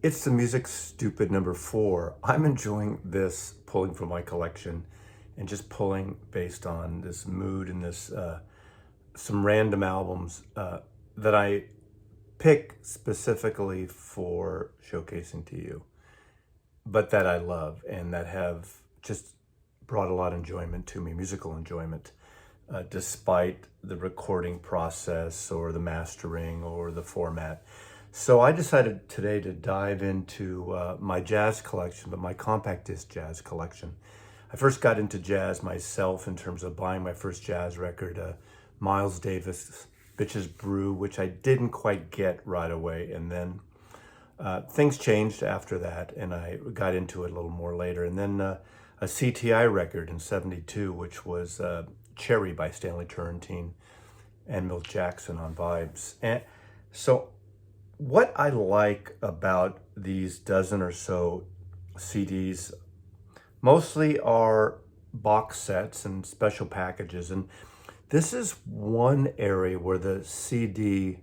It's the Music Stupid number 4. I'm enjoying this, pulling from my collection and just pulling based on this mood and this some random albums that I pick specifically for showcasing to you, but that I love and that have just brought a lot of enjoyment to me, musical enjoyment, despite the recording process or the mastering or the format. So I decided today to dive into my jazz collection, but my compact disc jazz collection. I first got into jazz myself in terms of buying my first jazz record, Miles Davis' Bitches Brew, which I didn't quite get right away. And then things changed after that, and I got into it a little more later. And then a CTI record in '72, which was Cherry by Stanley Turrentine and Milt Jackson on Vibes. And so what I like about these dozen or so CDs mostly are box sets and special packages. And this is one area where the CD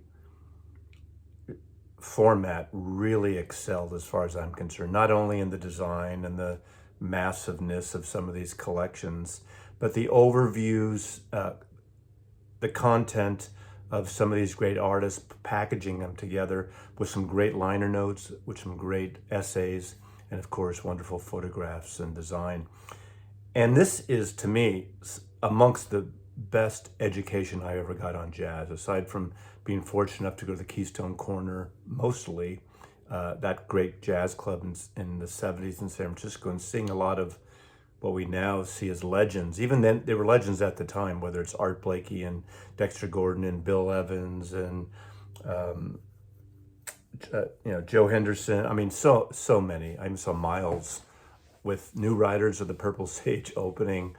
format really excelled as far as I'm concerned, not only in the design and the massiveness of some of these collections, but the overviews, the content of some of these great artists, packaging them together with some great liner notes, with some great essays, and of course, wonderful photographs and design. And this is, to me, amongst the best education I ever got on jazz, aside from being fortunate enough to go to the Keystone Corner, mostly, that great jazz club in the 70s in San Francisco, and seeing a lot of what we now see as legends. Even then, they were legends at the time, whether it's Art Blakey and Dexter Gordon and Bill Evans and Joe Henderson. I mean, so many. I even saw Miles with New Riders of the Purple Sage opening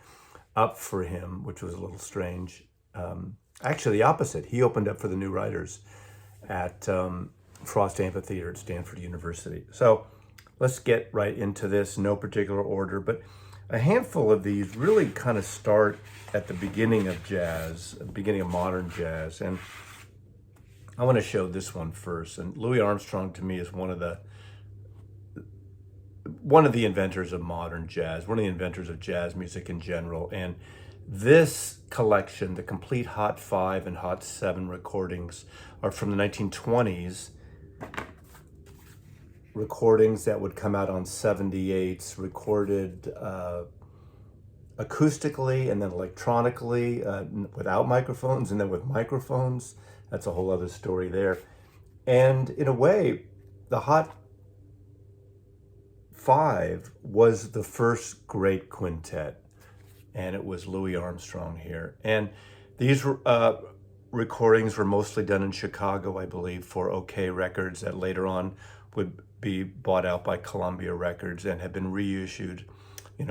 up for him, which was a little strange. Actually, the opposite. He opened up for the New Riders at Frost Amphitheater at Stanford University. So let's get right into this, no particular order, but a handful of these really kind of start at the beginning of jazz, beginning of modern jazz. And I want to show this one first. And Louis Armstrong, to me, is one of the inventors of modern jazz, one of the inventors of jazz music in general. And this collection, the complete Hot 5 and Hot 7 recordings, are from the 1920s. Recordings that would come out on 78s, recorded acoustically and then electronically, without microphones, and then with microphones. That's a whole other story there. And in a way, the Hot 5 was the first great quintet, and it was Louis Armstrong here. And these recordings were mostly done in Chicago, I believe, for OK Records, that later on would be bought out by Columbia Records and have been reissued,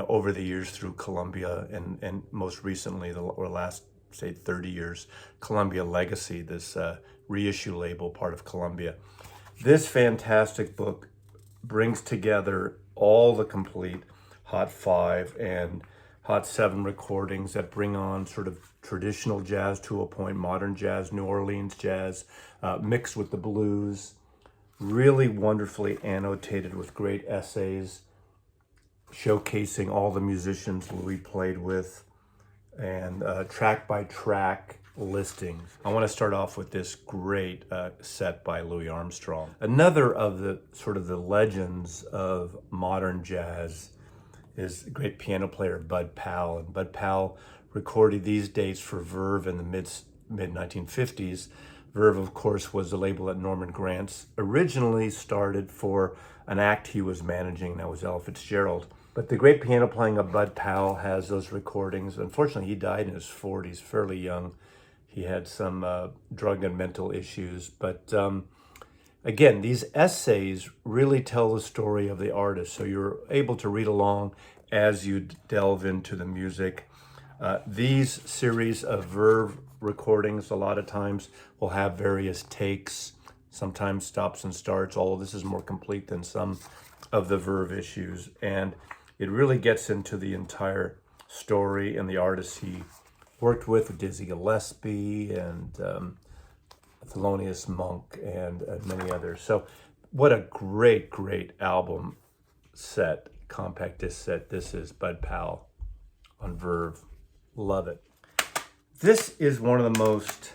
over the years through Columbia, and most recently, or last, say, 30 years, Columbia Legacy, this reissue label, part of Columbia. This fantastic book brings together all the complete Hot 5 and Hot 7 recordings that bring on sort of traditional jazz to a point, modern jazz, New Orleans jazz, mixed with the blues. Really wonderfully annotated with great essays, showcasing all the musicians Louis played with, and track by track listings. I want to start off with this great set by Louis Armstrong. Another of the sort of the legends of modern jazz is the great piano player Bud Powell. And Bud Powell recorded these dates for Verve in the mid 1950s. Verve, of course, was the label that Norman Granz originally started for an act he was managing, that was Ella Fitzgerald. But the great piano playing of Bud Powell has those recordings. Unfortunately, he died in his 40s, fairly young. He had some drug and mental issues. But again, these essays really tell the story of the artist, so you're able to read along as you delve into the music. These series of Verve recordings a lot of times will have various takes, sometimes stops and starts. All of this is more complete than some of the Verve issues, and it really gets into the entire story and the artists he worked with Dizzy Gillespie and Thelonious Monk and many others. So what a great, great album set, compact disc set this is. Bud Powell on Verve. Love it. This is one of the most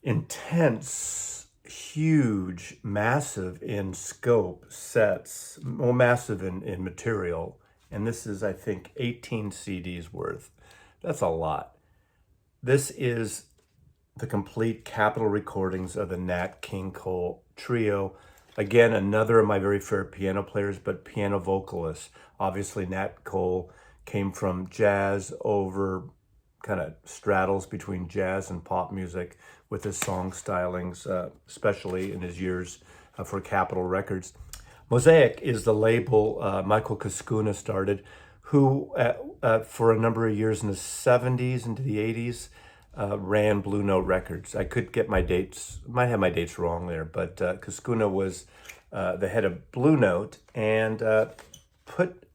intense, huge, massive in scope sets, well, massive in material. And this is, I think, 18 CDs worth. That's a lot. This is the complete Capitol recordings of the Nat King Cole trio. Again, another of my very favorite piano players, but piano vocalists. Obviously, Nat Cole came from jazz over, kind of straddles between jazz and pop music with his song stylings, especially in his years for Capitol Records. Mosaic is the label Michael Cascuna started, who for a number of years in the 70s into the 80s ran Blue Note Records. I could get my dates, might have my dates wrong there, but Cascuna was the head of Blue Note and put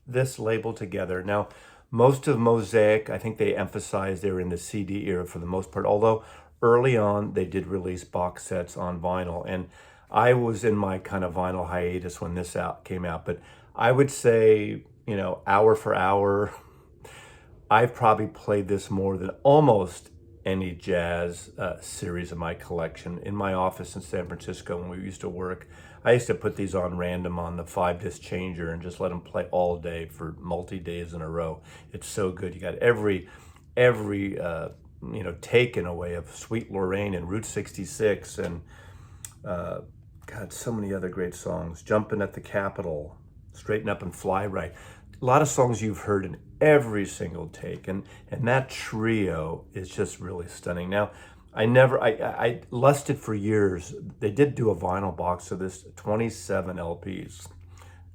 this label together. Now, most of Mosaic, I think they emphasized they were in the CD era for the most part, although early on they did release box sets on vinyl. And I was in my kind of vinyl hiatus when this came out, but I would say, you know, hour for hour, I've probably played this more than almost any jazz series of my collection. In my office in San Francisco when we used to work, I used to put these on random on the 5-disc changer and just let them play all day for multi-days in a row. It's so good. You got every you know, take in a way of Sweet Lorraine and Route 66 and God, so many other great songs. Jumpin' at the Capitol, Straighten Up and Fly Right. A lot of songs you've heard in every single take, and that trio is just really stunning. Now, I lusted for years. They did do a vinyl box of this, 27 LPs.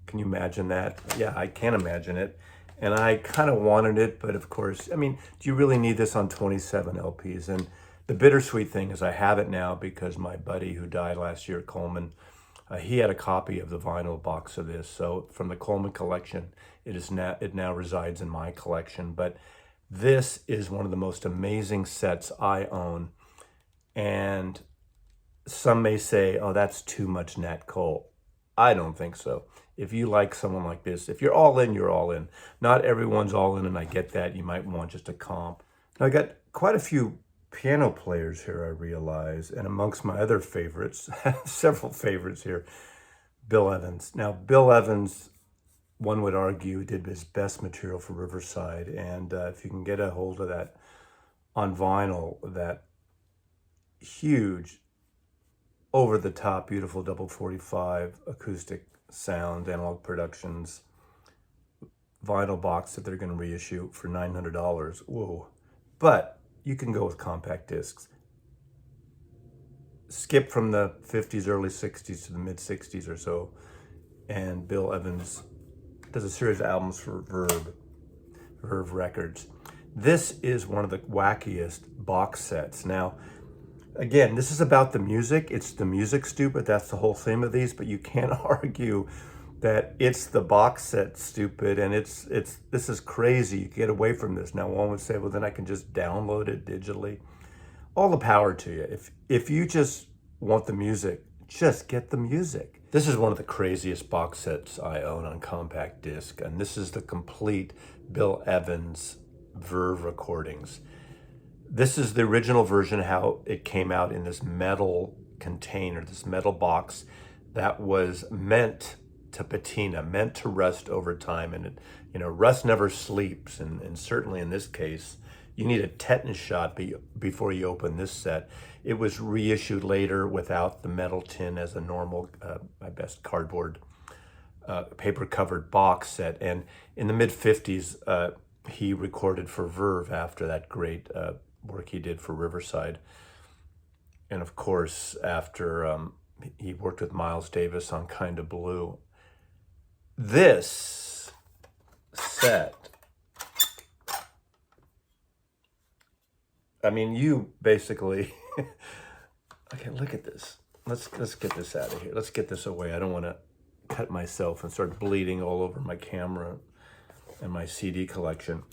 Can you imagine that? Yeah, I can imagine it. And I kind of wanted it, but of course, I mean, do you really need this on 27 LPs? And the bittersweet thing is I have it now because my buddy who died last year, Coleman, he had a copy of the vinyl box of this. So from the Coleman collection, it now resides in my collection. But this is one of the most amazing sets I own. And some may say, oh, that's too much Nat Cole. I don't think so. If you like someone like this, if you're all in, you're all in. Not everyone's all in, and I get that. You might want just a comp. Now, I got quite a few piano players here, I realize, and amongst my other favorites, several favorites here, Bill Evans. Now, Bill Evans, one would argue, did his best material for Riverside, and if you can get a hold of that on vinyl, that huge, over-the-top, beautiful double 45 acoustic sound, Analog Productions vinyl box that they're going to reissue for $900. Whoa. But you can go with compact discs. Skip from the 50s, early 60s to the mid 60s or so. And Bill Evans does a series of albums for Verve Records. This is one of the wackiest box sets. Now, again, this is about the music. It's the music stupid. That's the whole theme of these, but you can't argue that it's the box set stupid, and it's this is crazy. You get away from this. Now, one would say, well, then I can just download it digitally. All the power to you. If you just want the music, just get the music. This is one of the craziest box sets I own on compact disc, and this is the complete Bill Evans Verve recordings. This is the original version, how it came out in this metal container, this metal box that was meant to patina, meant to rust over time. And, rust never sleeps. And certainly in this case, you need a tetanus shot before you open this set. It was reissued later without the metal tin as a normal, my best cardboard, paper-covered box set. And in the mid-50s, he recorded for Verve after that great work he did for Riverside. And of course, after he worked with Miles Davis on Kinda Blue. This set, I mean, you basically, okay, look at this. Let's get this out of here. Let's get this away. I don't want to cut myself and start bleeding all over my camera and my CD collection.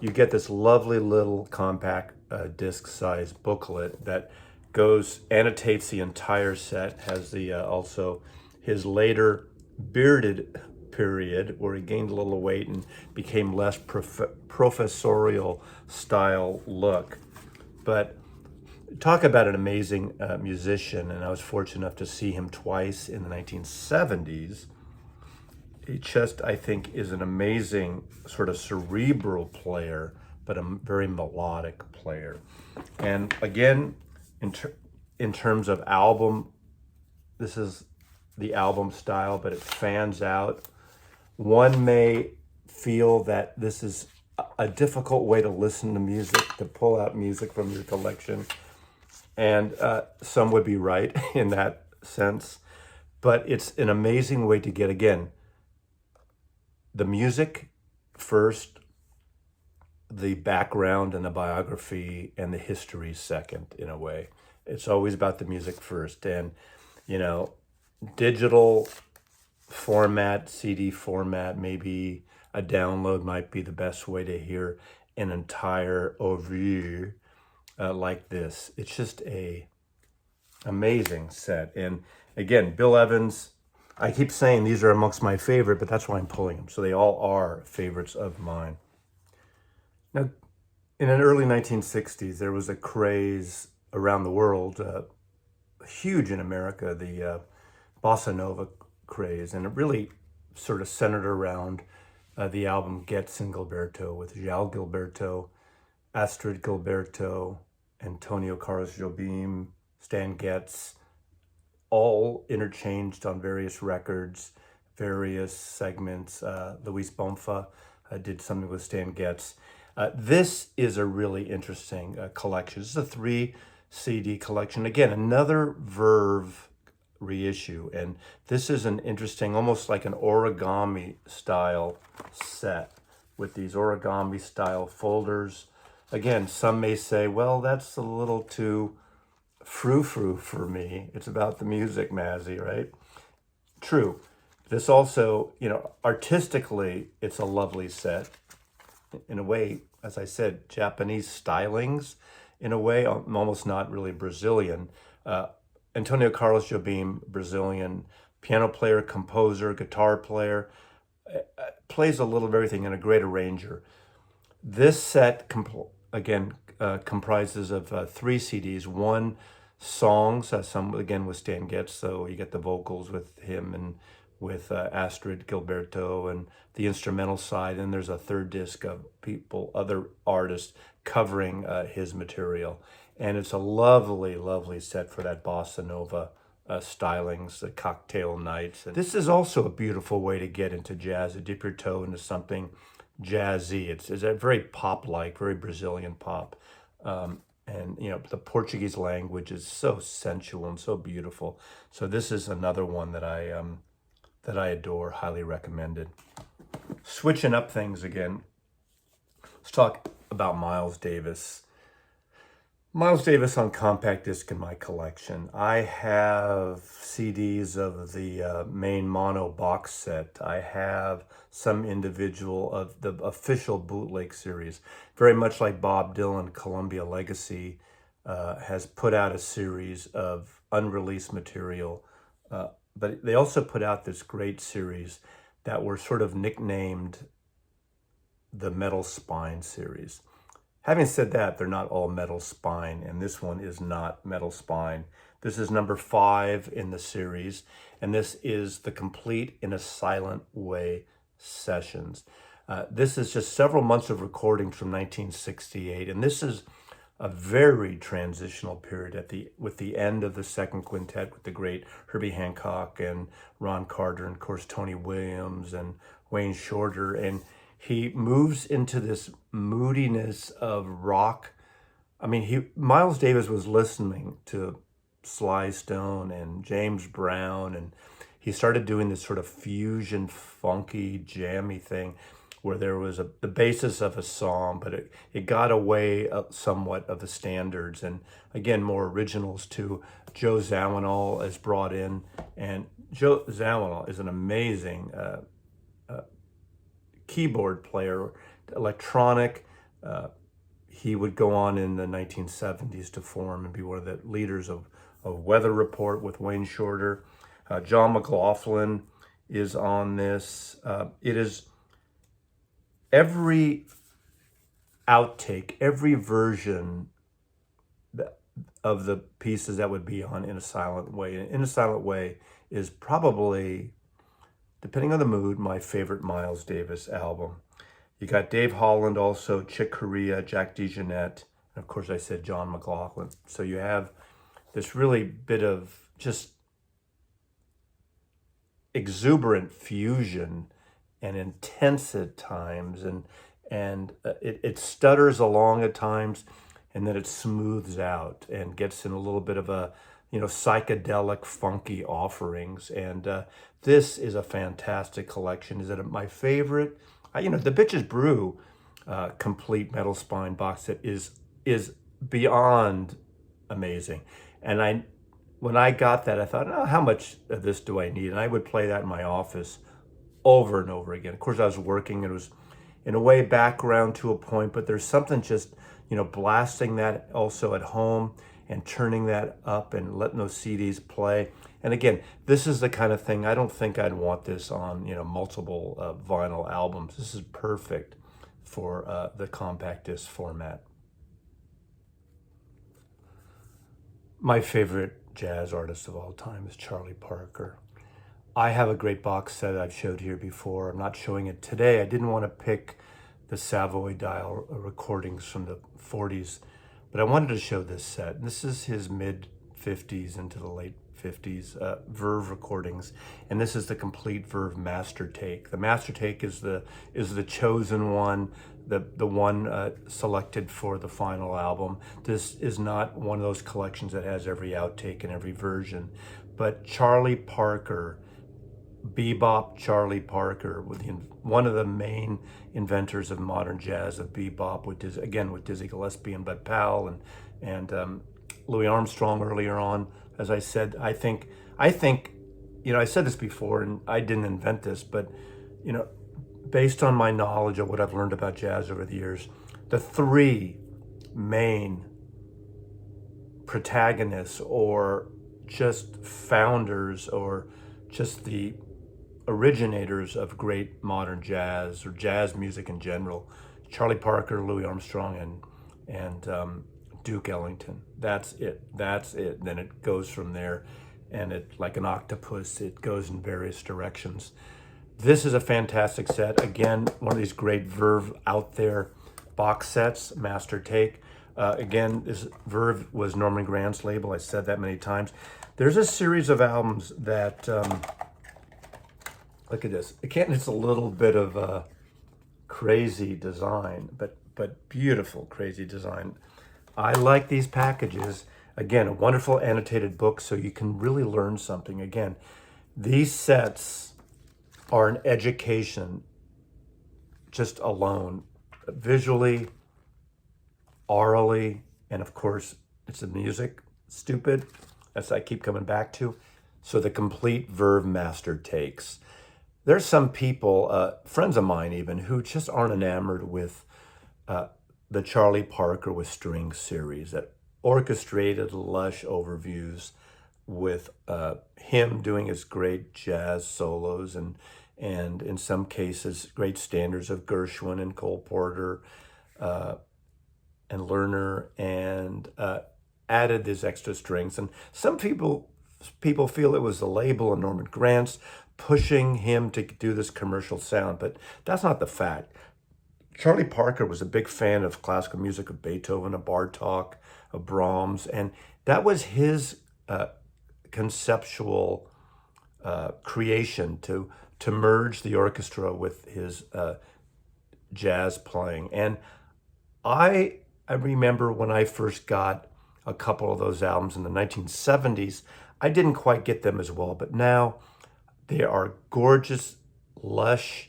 You get this lovely little compact disc size booklet that annotates the entire set, has the also his later bearded period where he gained a little weight and became less professorial style look. But talk about an amazing musician, and I was fortunate enough to see him twice in the 1970s. He just, I think, is an amazing sort of cerebral player, but a very melodic player. And again, in terms of album, this is the album style, but it fans out. One may feel that this is a difficult way to listen to music, to pull out music from your collection. And some would be right in that sense. But it's an amazing way to get, again, the music first, the background and the biography and the history second, in a way. It's always about the music first. And, you know, digital format, CD format, maybe a download might be the best way to hear an entire overview like this. It's just a amazing set. And again, Bill Evans, I keep saying these are amongst my favorite, but that's why I'm pulling them. So they all are favorites of mine. Now, in the early 1960s, there was a craze around the world, huge in America, the bossa nova craze, and it really sort of centered around the album Getz and Gilberto, with João Gilberto, Astrid Gilberto, Antonio Carlos Jobim, Stan Getz, all interchanged on various records, various segments. Luis Bonfa did something with Stan Getz. This is a really interesting collection. This is a 3 CD collection. Again, another Verve reissue. And this is an interesting, almost like an origami style set with these origami style folders. Again, some may say, well, that's a little too frou-frou for me. It's about the music, Mazzy, right? True. This also, you know, artistically, it's a lovely set. In a way, as I said, Japanese stylings, in a way, almost not really Brazilian. Antonio Carlos Jobim, Brazilian piano player, composer, guitar player, plays a little of everything and a great arranger. This set, comprises of 3 CDs, 1 songs, some again with Stan Getz, so you get the vocals with him and with Astrid Gilberto and the instrumental side, and there's a 3rd disc of other artists covering his material. And it's a lovely, lovely set for that bossa nova stylings, the cocktail nights. And this is also a beautiful way to get into jazz, to dip your toe into something jazzy. It's a very pop-like, very Brazilian pop. And, you know, the Portuguese language is so sensual and so beautiful. So this is another one that I adore, highly recommended. Switching up things again, let's talk about Miles Davis. Miles Davis on compact disc in my collection. I have CDs of the main mono box set. I have some individual of the official bootleg series. Very much like Bob Dylan, Columbia Legacy has put out a series of unreleased material. But they also put out this great series that were sort of nicknamed the Metal Spine series. Having said that, they're not all Metal Spine, and this one is not Metal Spine. This is number 5 in the series, and this is the Complete in a Silent Way sessions. This is just several months of recordings from 1968, and this is a very transitional period with the end of the second quintet with the great Herbie Hancock and Ron Carter and, of course, Tony Williams and Wayne Shorter, and he moves into this moodiness of rock. I mean, Miles Davis was listening to Sly Stone and James Brown, and he started doing this sort of fusion, funky, jammy thing where there was the basis of a song, but it got away somewhat of the standards. And again, more originals too. Joe Zawinul is brought in, and Joe Zawinul is an amazing keyboard player, electronic. he would go on in the 1970s to form and be one of the leaders of Weather Report with Wayne Shorter. John McLaughlin is on this. It is every outtake, every version of the pieces that would be on In a Silent Way. In a Silent Way is probably, depending on the mood, my favorite Miles Davis album. You got Dave Holland also, Chick Corea, Jack DeJohnette, and of course I said John McLaughlin. So you have this really bit of just exuberant fusion and intense at times, and it stutters along at times, and then it smooths out and gets in a little bit of a, psychedelic, funky offerings. And this is a fantastic collection. Is it my favorite? The Bitches Brew complete metal spine box set is beyond amazing. And when I got that, I thought, oh, how much of this do I need? And I would play that in my office over and over again. Of course, I was working. It was, in a way, background to a point, but there's something just, blasting that also at home and turning that up and letting those CDs play. And again, this is the kind of thing, I don't think I'd want this on, multiple vinyl albums. This is perfect for the compact disc format. My favorite jazz artist of all time is Charlie Parker. I have a great box set I've showed here before. I'm not showing it today. I didn't want to pick the Savoy dial recordings from the 40s, but I wanted to show this set. This is his mid-50s into the late 50s Verve recordings, and this is the complete Verve master take. The master take is the chosen one, the one selected for the final album. This is not one of those collections that has every outtake and every version, but Charlie Parker, bebop Charlie Parker, one of the main inventors of modern jazz, of bebop, with Dizzy Gillespie and Bud Powell and Louis Armstrong earlier on. As I said, I think, I said this before, and I didn't invent this, but based on my knowledge of what I've learned about jazz over the years, the three main protagonists, or just founders, or just the originators of great modern jazz, or jazz music in general, Charlie Parker, Louis Armstrong, and Duke Ellington. That's it. Then it goes from there, and it, like an octopus, it goes in various directions. This is a fantastic set. Again, one of these great Verve out there box sets, master take. Again, this Verve was Norman Granz label. I said that many times. There's a series of albums that, look at this. It's a little bit of a crazy design, but beautiful, crazy design. I like these packages. Again, a wonderful annotated book, so you can really learn something. Again, these sets are an education just alone, visually, orally, and of course, it's the music, stupid. That's I keep coming back to. So the complete Verve master takes. There's some people, friends of mine even, who just aren't enamored with the Charlie Parker with Strings series, that orchestrated, lush overviews with him doing his great jazz solos and in some cases great standards of Gershwin and Cole Porter and Lerner, and added these extra strings. And some people feel it was the label and Norman Granz pushing him to do this commercial sound, but that's not the fact. Charlie Parker was a big fan of classical music, of Beethoven, of Bartok, of Brahms, and that was his conceptual creation to merge the orchestra with his jazz playing. And I remember when I first got a couple of those albums in the 1970s, I didn't quite get them as well, but now they are gorgeous, lush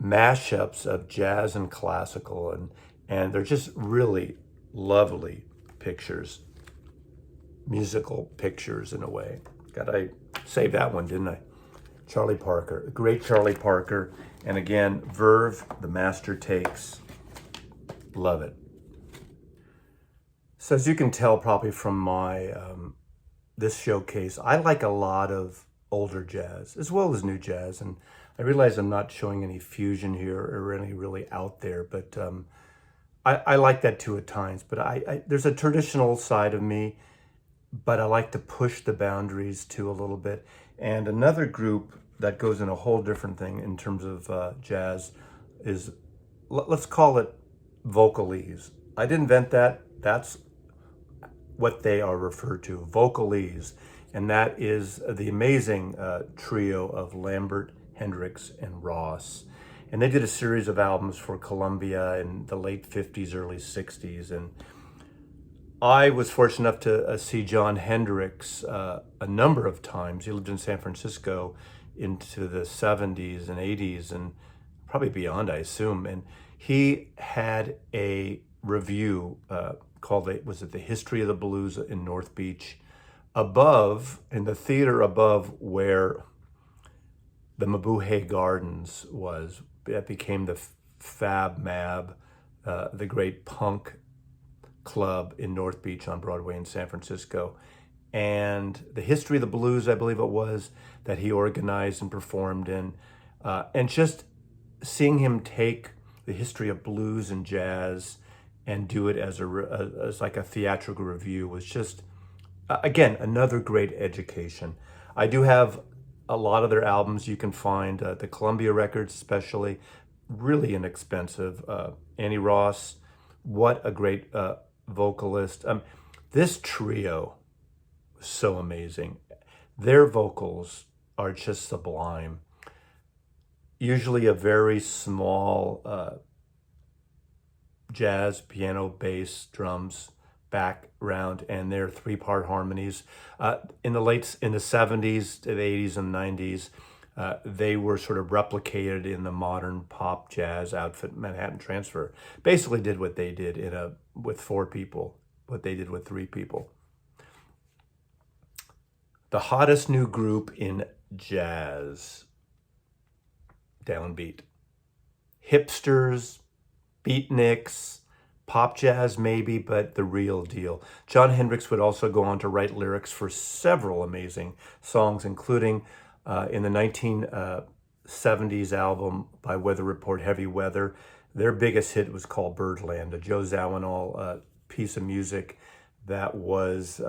mashups of jazz and classical, and they're just really lovely pictures, musical pictures in a way. I saved that one, didn't I? Charlie Parker, great Charlie Parker. And again, Verve, the master takes. Love it. So as you can tell probably from my this showcase, I like a lot of older jazz as well as new jazz, and I realize I'm not showing any fusion here or any really out there, but I like that too at times. But there's a traditional side of me, but I like to push the boundaries too a little bit. And another group that goes in a whole different thing in terms of jazz is, let's call it Vocalese. I didn't invent that. That's what they are referred to, Vocalese. And that is the amazing trio of Lambert, Hendricks, and Ross. And they did a series of albums for Columbia in the late 50s, early 60s. And I was fortunate enough to see John Hendricks a number of times. He lived in San Francisco into the 70s and 80s and probably beyond, I assume. And he had a review called, was it The History of the Blues in North Beach, above, in the theater above where the Mabuhay Gardens was. That became the Fab Mab, the great punk club in North Beach on Broadway in San Francisco. And the History of the Blues, I believe it was, that he organized and performed in. And just seeing him take the history of blues and jazz and do it as like a theatrical review was just, again, another great education. I do have a lot of their albums you can find, the Columbia records especially, really inexpensive. Annie Ross, what a great vocalist. This trio was so amazing. Their vocals are just sublime. Usually a very small jazz, piano, bass, drums, background, and their three-part harmonies. In the 70s, the 80s, and 90s, they were sort of replicated in the modern pop jazz outfit. Manhattan Transfer basically did what they did with 4 people, what they did with 3 people. The hottest new group in jazz, downbeat. Hipsters, beatniks, pop jazz maybe, but the real deal. John Hendricks would also go on to write lyrics for several amazing songs, including in the 1970s album by Weather Report, Heavy Weather. Their biggest hit was called Birdland, a Joe Zawinul piece of music that was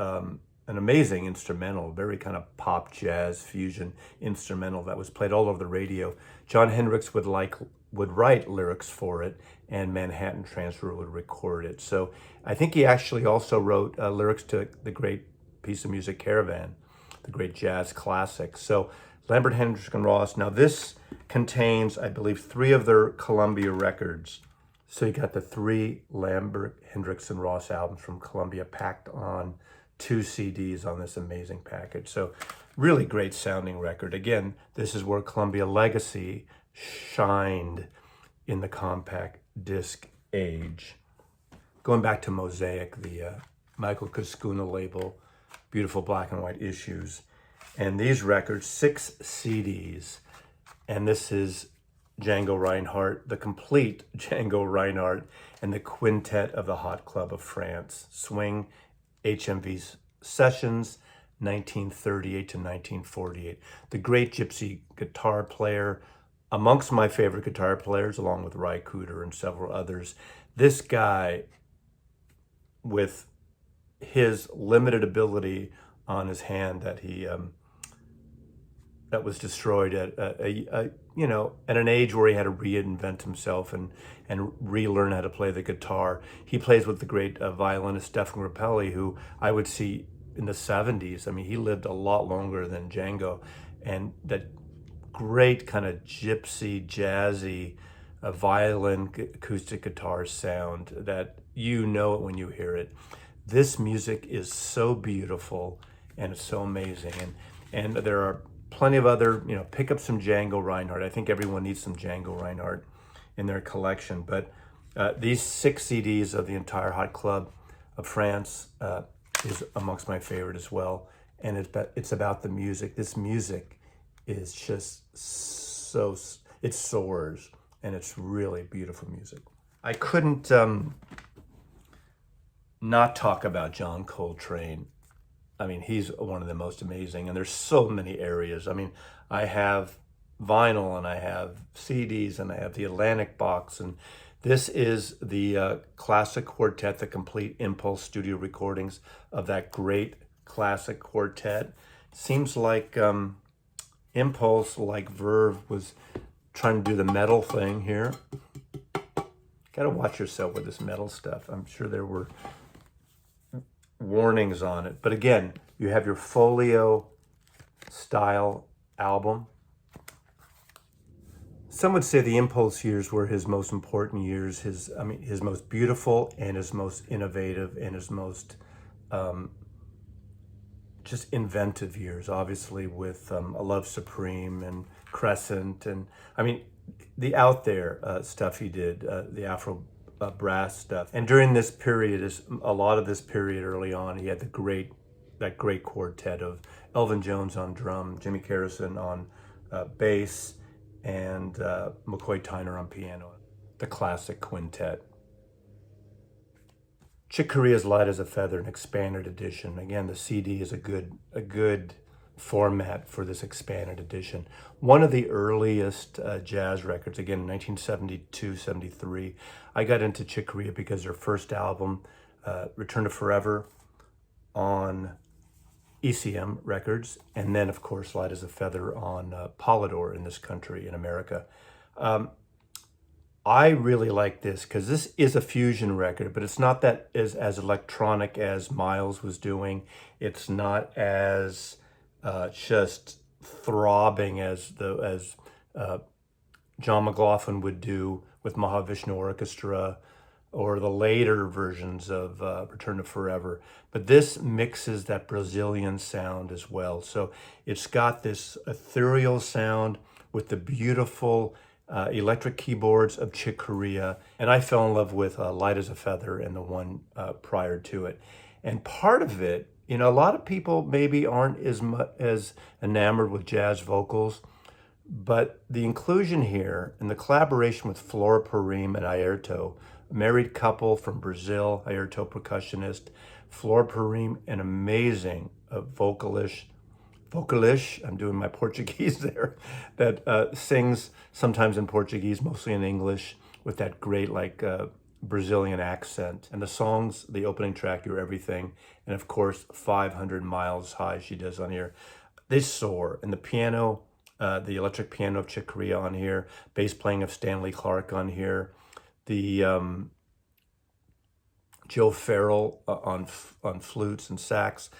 an amazing instrumental, very kind of pop jazz fusion instrumental that was played all over the radio. John Hendricks would write lyrics for it, and Manhattan Transfer would record it. So I think he actually also wrote lyrics to the great piece of music Caravan, the great jazz classic. So Lambert, Hendricks, and Ross. Now this contains, I believe, 3 of their Columbia records. So you got the 3 Lambert, Hendricks, and Ross albums from Columbia packed on 2 CDs on this amazing package. So really great sounding record. Again, this is where Columbia legacy shined in the compact disc age. Going back to Mosaic, the Michael Kuskuna label, beautiful black and white issues. And these records, 6 CDs. And this is Django Reinhardt, the complete Django Reinhardt, and the Quintet of the Hot Club of France. Swing HMV Sessions, 1938 to 1948. The great gypsy guitar player, amongst my favorite guitar players, along with Ry Cooder and several others. This guy, with his limited ability on his hand that he that was destroyed at at an age where he had to reinvent himself and relearn how to play the guitar. He plays with the great violinist Stefan Grappelli, who I would see in the 70s. I mean, he lived a lot longer than Django, and that great kind of gypsy, jazzy, violin, acoustic guitar sound that you know it when you hear it. This music is so beautiful and it's so amazing. And there are plenty of other, pick up some Django Reinhardt. I think everyone needs some Django Reinhardt in their collection. But these 6 CDs of the entire Hot Club of France is amongst my favorite as well. And it's about the music. This music is just it soars, and it's really beautiful music. I couldn't not talk about John Coltrane. I mean, he's one of the most amazing, and there's so many areas. I mean, I have vinyl, and I have CDs, and I have the Atlantic box, and this is the classic quartet, the complete Impulse studio recordings of that great classic quartet. Seems like Impulse, like Verve, was trying to do the metal thing here. Gotta watch yourself with this metal stuff. I'm sure there were warnings on it. But again, you have your folio style album. Some would say the Impulse years were his most important years, his most beautiful and his most innovative and his most just inventive years, obviously, with A Love Supreme and Crescent, and I mean the out there stuff he did, the Afro brass stuff. And during this period, a lot of this period early on, he had that great quartet of Elvin Jones on drum, Jimmy Garrison on bass, and McCoy Tyner on piano, the classic quintet. Chick Corea's Light as a Feather, an expanded edition. Again, the CD is a good format for this expanded edition. One of the earliest jazz records, again, 1972, 73. I got into Chick Corea because their first album, Return to Forever, on ECM Records, and then, of course, Light as a Feather on Polydor in this country, in America. I really like this because this is a fusion record, but it's not that as electronic as Miles was doing. It's not as just throbbing as John McLaughlin would do with Mahavishnu Orchestra, or the later versions of Return to Forever. But this mixes that Brazilian sound as well. So it's got this ethereal sound with the beautiful electric keyboards of Chick Corea. And I fell in love with Light as a Feather and the one prior to it. And part of it, you know, a lot of people maybe aren't as enamored with jazz vocals, but the inclusion here and the collaboration with Flora Purim and Airto, a married couple from Brazil, Airto percussionist, Flora Purim, an amazing vocalist, I'm doing my Portuguese there, that sings sometimes in Portuguese, mostly in English, with that great Brazilian accent. And the songs, the opening track, You're Everything, and of course, 500 Miles High, she does on here. They soar. And the piano, the electric piano of Chick Corea on here, bass playing of Stanley Clarke on here, the Joe Farrell on flutes and sax.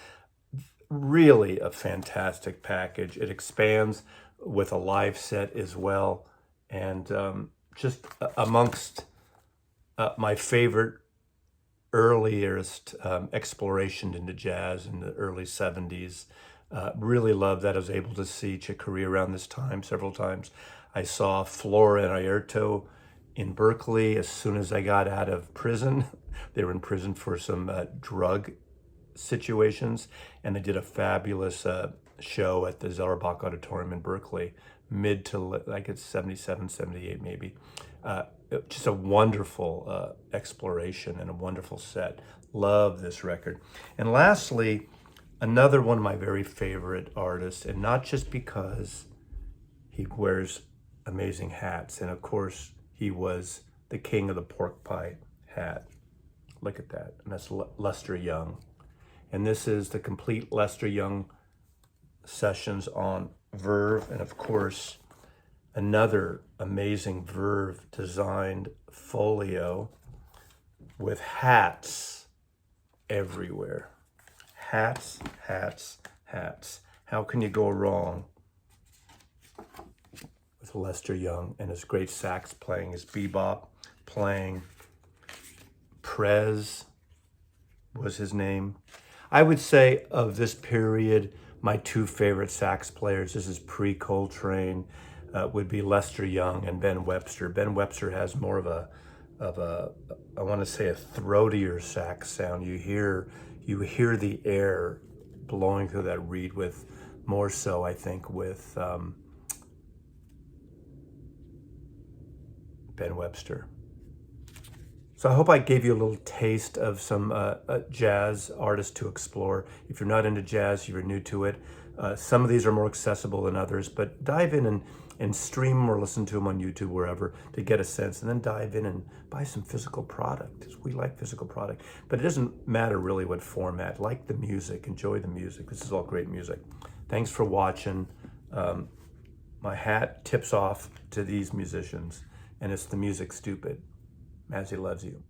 Really a fantastic package. It expands with a live set as well. And just amongst my favorite earliest exploration into jazz in the early 70s. Really loved that. I was able to see Chick Corea around this time several times. I saw Flora and Airto in Berkeley as soon as I got out of prison. They were in prison for some drug situations, and they did a fabulous show at the Zellerbach Auditorium in Berkeley, mid to like it's 77, 78 maybe. Just a wonderful exploration and a wonderful set. Love this record. And lastly, another one of my very favorite artists, and not just because he wears amazing hats, and of course he was the king of the pork pie hat. Look at that, and that's Lester Young. And this is the complete Lester Young sessions on Verve, and of course, another amazing Verve designed folio with hats everywhere. Hats, hats, hats. How can you go wrong with Lester Young and his great sax playing, his bebop playing? Prez was his name. I would say of this period, my two favorite sax players, this is pre-Coltrane, would be Lester Young and Ben Webster. Ben Webster has more of a I want to say a throatier sax sound. You hear the air blowing through that reed with more so, I think, with Ben Webster. So I hope I gave you a little taste of some jazz artists to explore. If you're not into jazz, you're new to it. Some of these are more accessible than others, but dive in and stream or listen to them on YouTube, wherever, to get a sense, and then dive in and buy some physical product. We like physical product, but it doesn't matter really what format. Like the music, enjoy the music. This is all great music. Thanks for watching. My hat tips off to these musicians, and it's the music stupid. Mazzy loves you.